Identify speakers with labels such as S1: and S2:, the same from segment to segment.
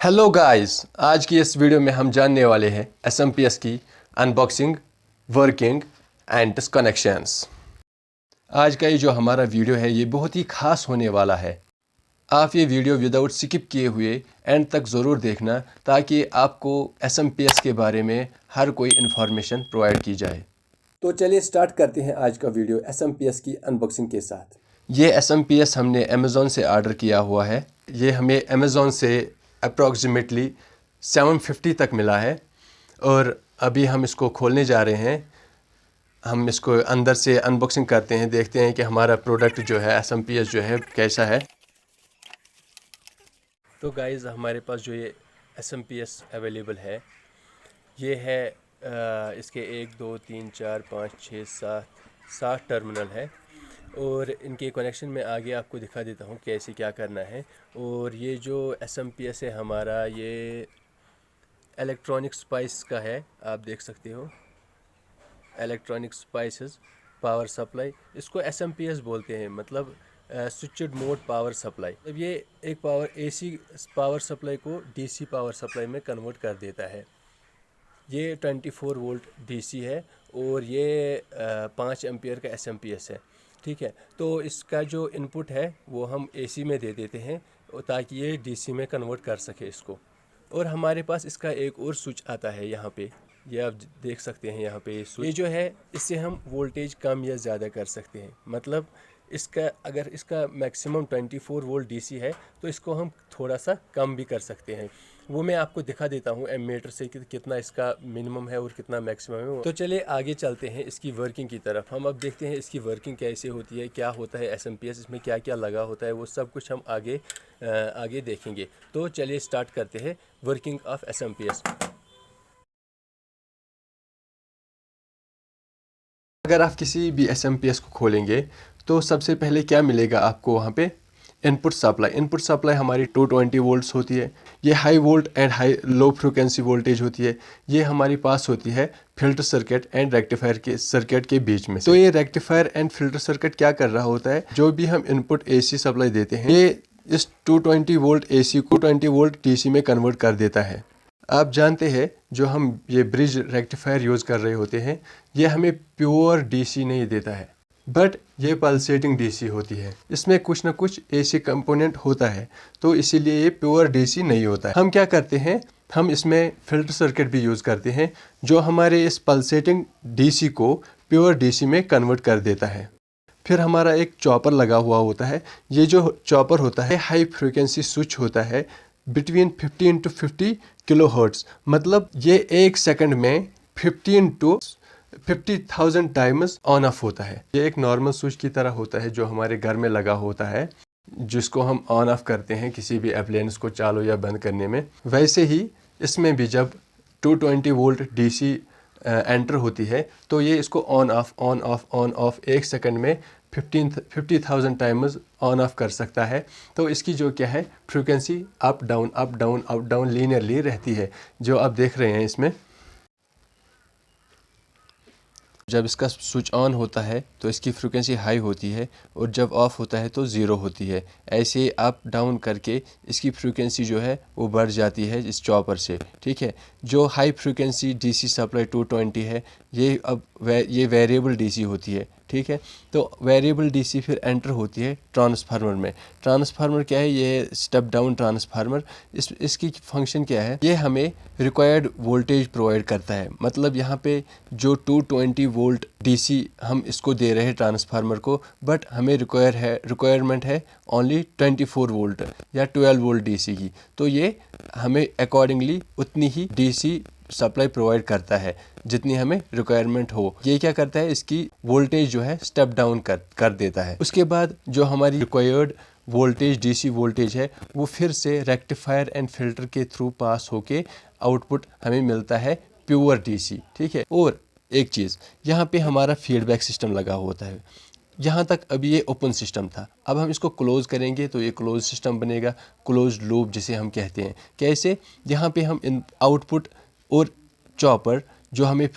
S1: Hello guys, आज की इस वीडियो में हम जानने वाले हैं SMPS की अनबॉक्सिंग, वर्किंग एंड डिस्कनेक्शंस। आज का ये जो हमारा वीडियो है ये बहुत ही ख़ास होने वाला है। आप ये वीडियो विदाउट स्किप किए हुए एंड तक ज़रूर देखना ताकि आपको SMPS के बारे में हर कोई इन्फॉर्मेशन प्रोवाइड की जाए। तो चलिए स्टार्ट करते हैं आज का वीडियो SMPS की अनबॉक्सिंग के साथ। ये SMPS हमने अमेज़ॉन से ऑर्डर किया हुआ है। ये हमें अमेज़ॉन से अप्रॉक्सीमेटली 750 तक मिला है और अभी हम इसको खोलने जा रहे हैं। हम इसको अंदर से अनबॉक्सिंग करते हैं, देखते हैं कि हमारा प्रोडक्ट जो है SMPS जो है कैसा है। तो गाइज़, हमारे पास जो ये SMPS अवेलेबल है ये है इसके 1 2 3 4 5 6 7 टर्मिनल है और इनके कनेक्शन में आगे आपको दिखा देता हूँ कैसे क्या करना है। और ये जो SMPS है हमारा, ये इलेक्ट्रॉनिक स्पाइस का है, आप देख सकते हो, इलेक्ट्रॉनिक स्पाइसेस पावर सप्लाई, इसको SMPS बोलते हैं, मतलब स्विचड मोड पावर सप्लाई। अब ये एक AC पावर सप्लाई को DC पावर सप्लाई में कन्वर्ट कर देता है। ये 24 वोल्ट DC है और ये 5 एम्पियर का SMPS है। ठीक है, तो इसका जो इनपुट है वो हम AC में दे देते हैं ताकि ये DC में कन्वर्ट कर सके इसको। और हमारे पास इसका एक और स्विच आता है यहाँ पे, ये आप देख सकते हैं यहाँ पे स्विच। ये जो है इससे हम वोल्टेज कम या ज़्यादा कर सकते हैं, मतलब इसका अगर इसका मैक्सिमम 24 वोल्ट DC है तो इसको हम थोड़ा सा कम भी कर सकते हैं। वो मैं आपको दिखा देता हूँ एमीटर से कि कितना इसका मिनिमम है और कितना मैक्सिमम है। तो चलिए आगे चलते हैं इसकी वर्किंग की तरफ। हम अब देखते हैं इसकी वर्किंग कैसे होती है, क्या होता है SMPS, इसमें क्या क्या लगा होता है, वो सब कुछ हम आगे देखेंगे। तो चलिए स्टार्ट करते हैं वर्किंग ऑफ SMPS। अगर आप किसी भी SMPS को खोलेंगे तो सबसे पहले क्या मिलेगा आपको वहाँ पे, इनपुट सप्लाई हमारी 220 वोल्ट्स होती है। ये high volt and high low frequency voltage होती है। ये हमारी पास होती है फिल्टर सर्किट एंड रेक्टिफायर के सर्किट के बीच में। तो ये रेक्टिफायर एंड फिल्टर सर्किट क्या कर रहा होता है, जो भी हम इनपुट AC सप्लाई देते हैं ये इस 220 वोल्ट AC को 20 वोल्ट DC में कन्वर्ट कर देता है। आप जानते हैं जो हम ये ब्रिज रेक्टिफायर यूज़ कर रहे होते हैं ये हमें प्योर DC नहीं देता है, बट ये पल्सेटिंग DC होती है। इसमें कुछ ना कुछ AC कंपोनेंट होता है, तो इसीलिए ये प्योर DC नहीं होता है। हम क्या करते हैं, हम इसमें फिल्टर सर्किट भी यूज़ करते हैं जो हमारे इस पल्सेटिंग DC को प्योर DC में कन्वर्ट कर देता है। फिर हमारा एक चॉपर लगा हुआ होता है। ये जो चॉपर होता है हाई फ्रिक्वेंसी स्विच होता है बिटवीन 15 to 50 किलो हर्ट्स, मतलब ये 1 सेकंड में 15 to 50,000 टाइम्स ऑन ऑफ होता है। ये एक नॉर्मल स्विच की तरह होता है जो हमारे घर में लगा होता है, जिसको हम ऑन ऑफ करते हैं किसी भी अप्लायंस को चालू या बंद करने में। वैसे ही इसमें भी जब 220 वोल्ट DC एंटर होती है तो ये इसको ऑन ऑफ 1 सेकंड में 50,000 टाइम्स ऑन ऑफ कर सकता है। तो इसकी जो क्या है फ्रीक्वेंसी अप डाउन लीनियरली रहती है, जो आप देख रहे हैं इसमें। जब इसका स्विच ऑन होता है तो इसकी फ्रीक्वेंसी हाई होती है और जब ऑफ होता है तो ज़ीरो होती है। ऐसे अप डाउन करके इसकी फ्रीक्वेंसी जो है वो बढ़ जाती है इस चॉपर से। ठीक है, जो हाई फ्रीक्वेंसी DC सप्लाई 220 है ये अब ये वेरिएबल DC होती है। ठीक है, तो वेरिएबल DC फिर एंटर होती है ट्रांसफार्मर में। ट्रांसफार्मर क्या है, ये स्टेप डाउन ट्रांसफार्मर। इसकी फंक्शन क्या है, ये हमें रिक्वायर्ड वोल्टेज प्रोवाइड करता है। मतलब यहाँ पे जो 220 वोल्ट DC हम इसको दे रहे हैं ट्रांसफार्मर को, बट हमें रिक्वायरमेंट है ओनली 24 वोल्ट या 12 वोल्ट DC की। तो ये हमें अकॉर्डिंगली उतनी ही DC सप्लाई प्रोवाइड करता है जितनी हमें रिक्वायरमेंट हो। ये क्या करता है, इसकी वोल्टेज जो है स्टेप डाउन कर देता है। उसके बाद जो हमारी रिक्वायर्ड वोल्टेज DC वोल्टेज है वो फिर से रेक्टिफायर एंड फिल्टर के थ्रू पास होके आउटपुट हमें मिलता है प्योर DC। ठीक है, और एक चीज़ यहाँ पे हमारा फीडबैक सिस्टम लगा होता है। यहाँ तक अभी ये ओपन सिस्टम था, अब हम इसको क्लोज़ करेंगे तो ये क्लोज सिस्टम बनेगा, क्लोज लूप जिसे हम कहते हैं। कैसे, यहाँ पे हम इन आउटपुट और चॉपर जो हमें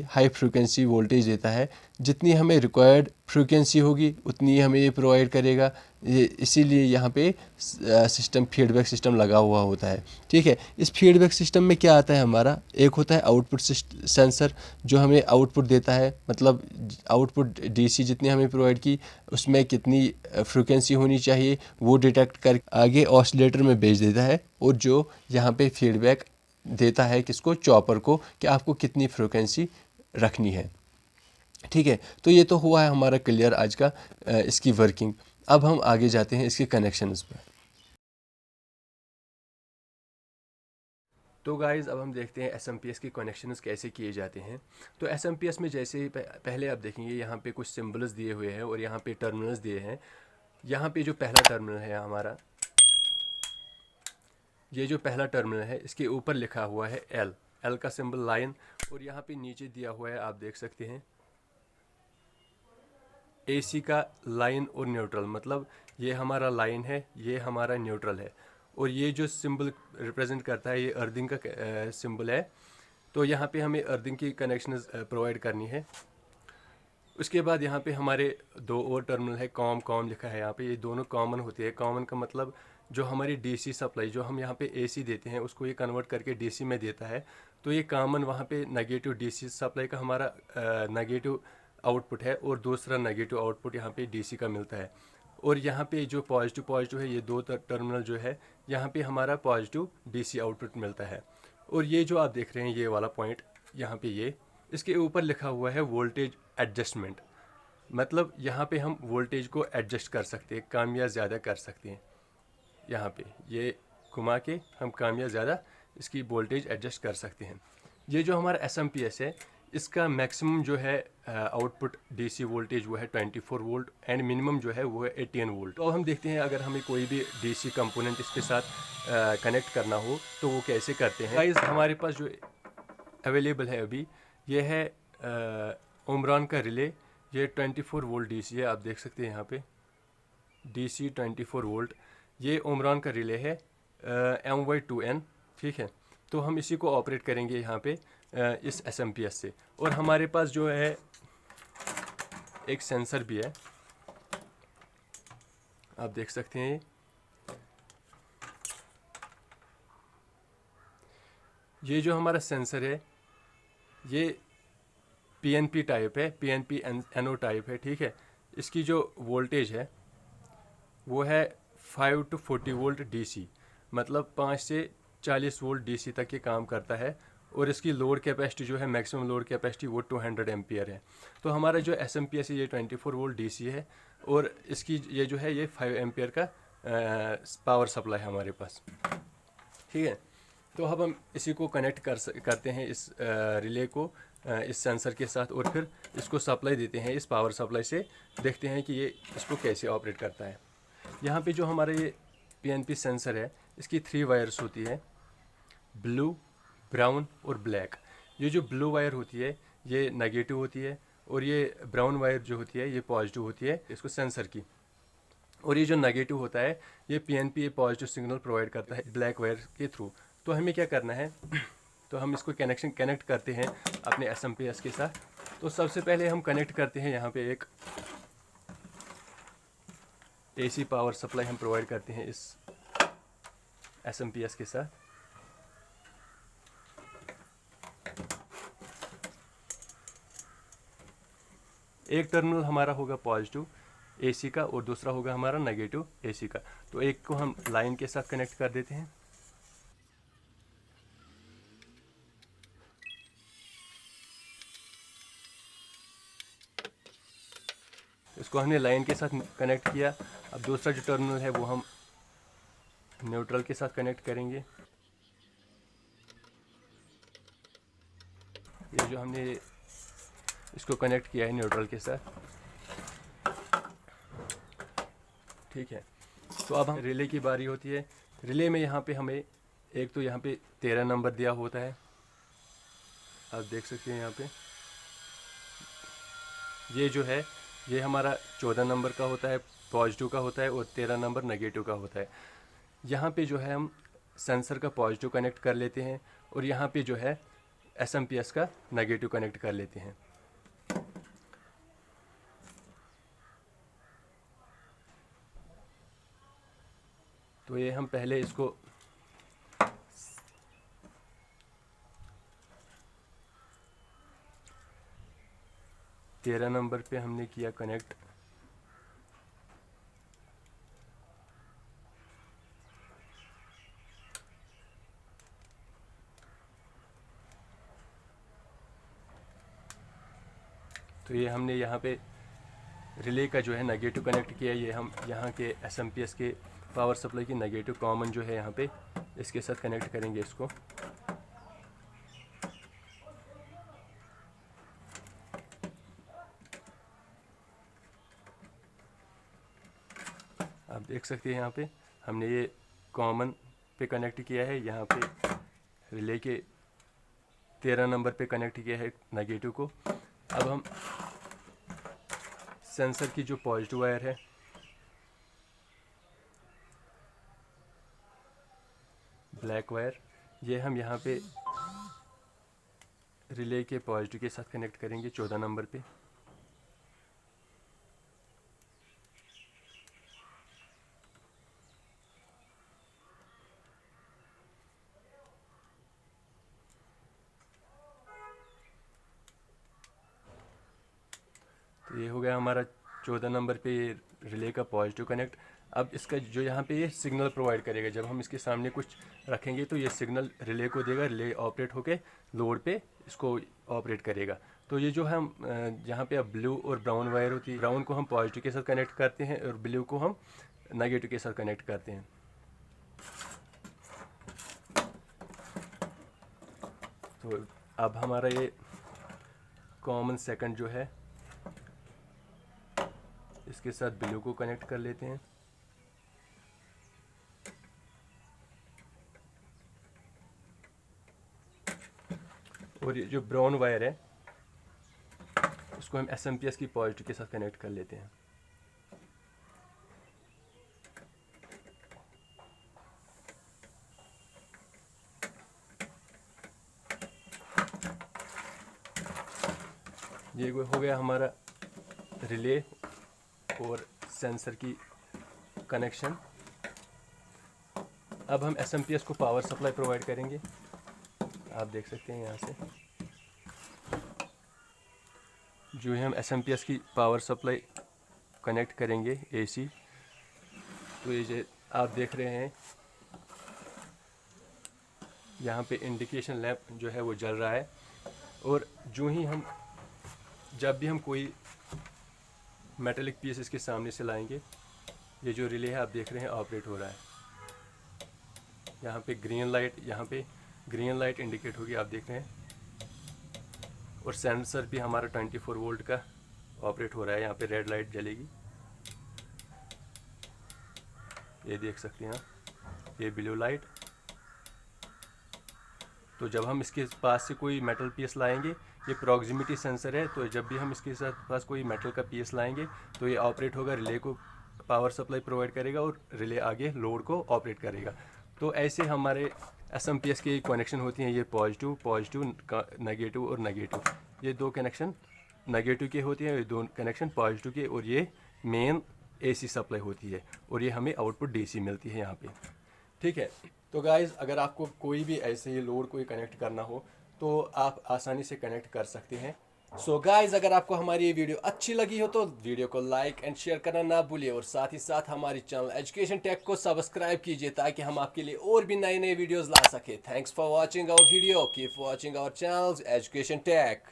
S1: हाई फ्रीक्वेंसी वोल्टेज देता है, जितनी हमें रिक्वायर्ड फ्रीक्वेंसी होगी उतनी हमें ये प्रोवाइड करेगा। ये इसीलिए यहाँ पे सिस्टम फीडबैक सिस्टम लगा हुआ होता है। ठीक है, इस फीडबैक सिस्टम में क्या आता है हमारा, एक होता है आउटपुट सेंसर जो हमें आउटपुट देता है, मतलब आउटपुट डीसी जितनी हमें प्रोवाइड की उसमें कितनी फ्रीक्वेंसी होनी चाहिए वो डिटेक्ट कर आगे ऑसिलेटर में भेज देता है, और जो यहाँ पे फीडबैक देता है किसको, चॉपर को, कि आपको कितनी फ्रीक्वेंसी रखनी है। ठीक है, तो ये तो हुआ है हमारा क्लियर आज का इसकी वर्किंग। अब हम आगे जाते हैं इसके कनेक्शंस पर। तो गाइज़ अब हम देखते हैं SMPS के कनेक्शंस कैसे किए जाते हैं। तो SMPS में जैसे ही पहले आप देखेंगे यहाँ पे कुछ सिम्बल्स दिए हुए हैं और यहाँ पे टर्मिनल्स दिए हैं। यहाँ पे जो पहला टर्मिनल है हमारा, ये जो पहला टर्मिनल है इसके ऊपर लिखा हुआ है L का सिंबल लाइन, और यहाँ पे नीचे दिया हुआ है आप देख सकते हैं AC का लाइन और न्यूट्रल, मतलब ये हमारा लाइन है, ये हमारा न्यूट्रल है, और ये जो सिंबल रिप्रेजेंट करता है ये अर्थिंग का सिंबल है। तो यहाँ पे हमें अर्थिंग की कनेक्शन प्रोवाइड करनी है। उसके बाद यहाँ पे हमारे दो और टर्मिनल है, कॉम लिखा है यहाँ पे, ये दोनों कॉमन होती है। कॉमन का मतलब जो हमारी DC सप्लाई जो हम यहाँ पे AC देते हैं उसको ये कन्वर्ट करके DC में देता है। तो ये कॉमन वहाँ पे नेगेटिव DC सप्लाई का हमारा नेगेटिव आउटपुट है, और दूसरा नेगेटिव आउटपुट यहाँ पे DC का मिलता है। और यहाँ पे जो पॉजिटिव है, ये दो टर्मिनल जो है यहाँ पे हमारा पॉजिटिव DC आउटपुट मिलता है। और ये जो आप देख रहे हैं ये वाला पॉइंट यहाँ पे, ये इसके ऊपर लिखा हुआ है वोल्टेज एडजस्टमेंट, मतलब यहाँ पे हम वोल्टेज को एडजस्ट कर सकते हैं, कम या ज़्यादा कर सकते हैं। यहाँ पे ये घुमा के हम कम या ज़्यादा इसकी वोल्टेज एडजस्ट कर सकते हैं। ये जो हमारा SMPS है इसका मैक्सिमम जो है आउटपुट DC वोल्टेज वो है 24 वोल्ट, एंड मिनिमम जो है वो है 18 वोल्ट। तो अब हम देखते हैं अगर हमें कोई भी DC कंपोनेंट इसके साथ कनेक्ट करना हो तो वो कैसे करते हैं। गाइस हमारे पास जो अवेलेबल है अभी ये है ओमरॉन का रिले, ये 24 वोल्ट DC है, आप देख सकते हैं यहाँ पे DC 24 वोल्ट, ये ओमरॉन का रिले है MY2N। ठीक है, तो हम इसी को ऑपरेट करेंगे यहाँ पे इस SMPS से। और हमारे पास जो है एक सेंसर भी है, आप देख सकते हैं ये जो हमारा सेंसर है ये PNP टाइप है, PNP NO टाइप है। ठीक है, इसकी जो वोल्टेज है वो है 5 to 40 वोल्ट DC, मतलब 5 से 40 वोल्ट DC तक ये काम करता है। और इसकी लोड कैपेसिटी जो है मैक्सिमम लोड कैपेसिटी वो 200 एम्पियर है। तो हमारा जो SMPS है ये 24 वोल्ट DC है, और इसकी ये जो है ये 5 एम्पियर का पावर सप्लाई है हमारे पास। ठीक है, तो अब हम इसी को कनेक्ट करते हैं इस रिले को इस सेंसर के साथ, और फिर इसको सप्लाई देते हैं इस पावर सप्लाई से, देखते हैं कि ये इसको कैसे ऑपरेट करता है। यहाँ पे जो हमारा ये PNP सेंसर है इसकी 3 वायर्स होती है, ब्लू, ब्राउन और ब्लैक। ये जो ब्लू वायर होती है ये नेगेटिव होती है, और ये ब्राउन वायर जो होती है ये पॉजिटिव होती है इसको सेंसर की, और ये जो नेगेटिव होता है ये PNP पॉजिटिव सिग्नल प्रोवाइड करता है ब्लैक वायर के थ्रू। तो हमें क्या करना है तो हम इसको कनेक्ट करते हैं अपने SMPS के साथ। तो सबसे पहले हम कनेक्ट करते हैं यहाँ पे एक AC पावर सप्लाई हम प्रोवाइड करते हैं इस SMPS के साथ। एक टर्मिनल हमारा होगा पॉजिटिव AC का और दूसरा होगा हमारा नेगेटिव AC का। तो एक को हम लाइन के साथ कनेक्ट कर देते हैं, इसको हमने लाइन के साथ कनेक्ट किया। अब दूसरा जो टर्मिनल है वो हम न्यूट्रल के साथ कनेक्ट करेंगे। ये जो हमने इसको कनेक्ट किया है न्यूट्रल के साथ। ठीक है, तो अब हम रिले की बारी होती है। रिले में यहाँ पे हमें एक तो यहाँ पे 13 नंबर दिया होता है, आप देख सकते हैं यहाँ पे। ये जो है ये हमारा 14 नंबर का होता है, पॉजिटिव का होता है, और 13 नंबर नेगेटिव का होता है। यहाँ पे जो है हम सेंसर का पॉजिटिव कनेक्ट कर लेते हैं, और यहाँ पे जो है SMPS का नेगेटिव कनेक्ट कर लेते हैं। तो ये हम पहले इसको तेरह नंबर पे हमने किया कनेक्ट। तो ये हमने यहाँ पे रिले का जो है नेगेटिव कनेक्ट किया। ये हम यहाँ के एसएमपीएस के पावर सप्लाई की नेगेटिव कॉमन जो है यहाँ पे इसके साथ कनेक्ट करेंगे इसको। आप देख सकते हैं यहाँ पे हमने ये कॉमन पे कनेक्ट किया है, यहाँ पे रिले के 13 नंबर पे कनेक्ट किया है नेगेटिव को। अब हम सेंसर की जो पॉजिटिव वायर है ब्लैक वायर, ये हम यहाँ पे रिले के पॉजिटिव के साथ कनेक्ट करेंगे 14 नंबर पे। तो ये हो गया हमारा 14 नंबर पे ये रिले का पॉजिटिव कनेक्ट। अब इसका जो यहाँ पे ये सिग्नल प्रोवाइड करेगा, जब हम इसके सामने कुछ रखेंगे तो ये सिग्नल रिले को देगा, रिले ऑपरेट होके लोड पे इसको ऑपरेट करेगा। तो ये जो हम यहाँ पे अब ब्लू और ब्राउन वायर होती है, ब्राउन को हम पॉजिटिव के साथ कनेक्ट करते हैं और ब्लू को हम नेगेटिव के साथ कनेक्ट करते हैं। तो अब हमारा ये कॉमन सेकंड जो है इसके साथ ब्लू को कनेक्ट कर लेते हैं। और ये जो ब्राउन वायर है उसको हम एसएमपीएस की पॉजिटिव के साथ कनेक्ट कर लेते हैं। ये हो गया हमारा रिले और सेंसर की कनेक्शन। अब हम एसएमपीएस को पावर सप्लाई प्रोवाइड करेंगे। आप देख सकते हैं यहाँ से जो है हम एसएमपीएस की पावर सप्लाई कनेक्ट करेंगे एसी। तो ये जो आप देख रहे हैं यहाँ पे इंडिकेशन लैंप जो है वो जल रहा है। और जो ही हम जब भी हम कोई मेटेलिक पीस इसके सामने से लाएंगे, ये जो रिले है आप देख रहे हैं ऑपरेट हो रहा है। यहाँ पे ग्रीन लाइट, यहाँ पे ग्रीन लाइट इंडिकेट होगी, आप देख रहे हैं। और सेंसर भी हमारा 24 वोल्ट का ऑपरेट हो रहा है। यहाँ पे रेड लाइट जलेगी, ये देख सकते हैं आप, ये ब्लू लाइट। तो जब हम इसके पास से कोई मेटल पीस लाएंगे, ये प्रॉक्सिमिटी सेंसर है, तो जब भी हम इसके साथ पास कोई मेटल का पीस लाएंगे तो ये ऑपरेट होगा, रिले को पावर सप्लाई प्रोवाइड करेगा और रिले आगे लोड को ऑपरेट करेगा। तो ऐसे हमारे एसएमपीएस की कनेक्शन होती हैं, ये पॉजिटिव नेगेटिव और नेगेटिव, ये दो कनेक्शन नेगेटिव के होते हैं, ये दो कनेक्शन पॉजिटिव के, और ये मेन एसी सप्लाई होती है और ये हमें आउटपुट डीसी मिलती है यहाँ पे। ठीक है, तो गाइज़ अगर आपको कोई भी ऐसे ही लोड कोई कनेक्ट करना हो तो आप आसानी से कनेक्ट कर सकते हैं। सो गाइज़ अगर आपको हमारी ये वीडियो अच्छी लगी हो तो वीडियो को लाइक एंड शेयर करना ना भूलिए, और साथ ही साथ हमारी चैनल एजुकेशन टेक को सब्सक्राइब कीजिए ताकि हम आपके लिए और भी नए नए वीडियोस ला सके। Thanks for watching our video, keep watching our channel education take.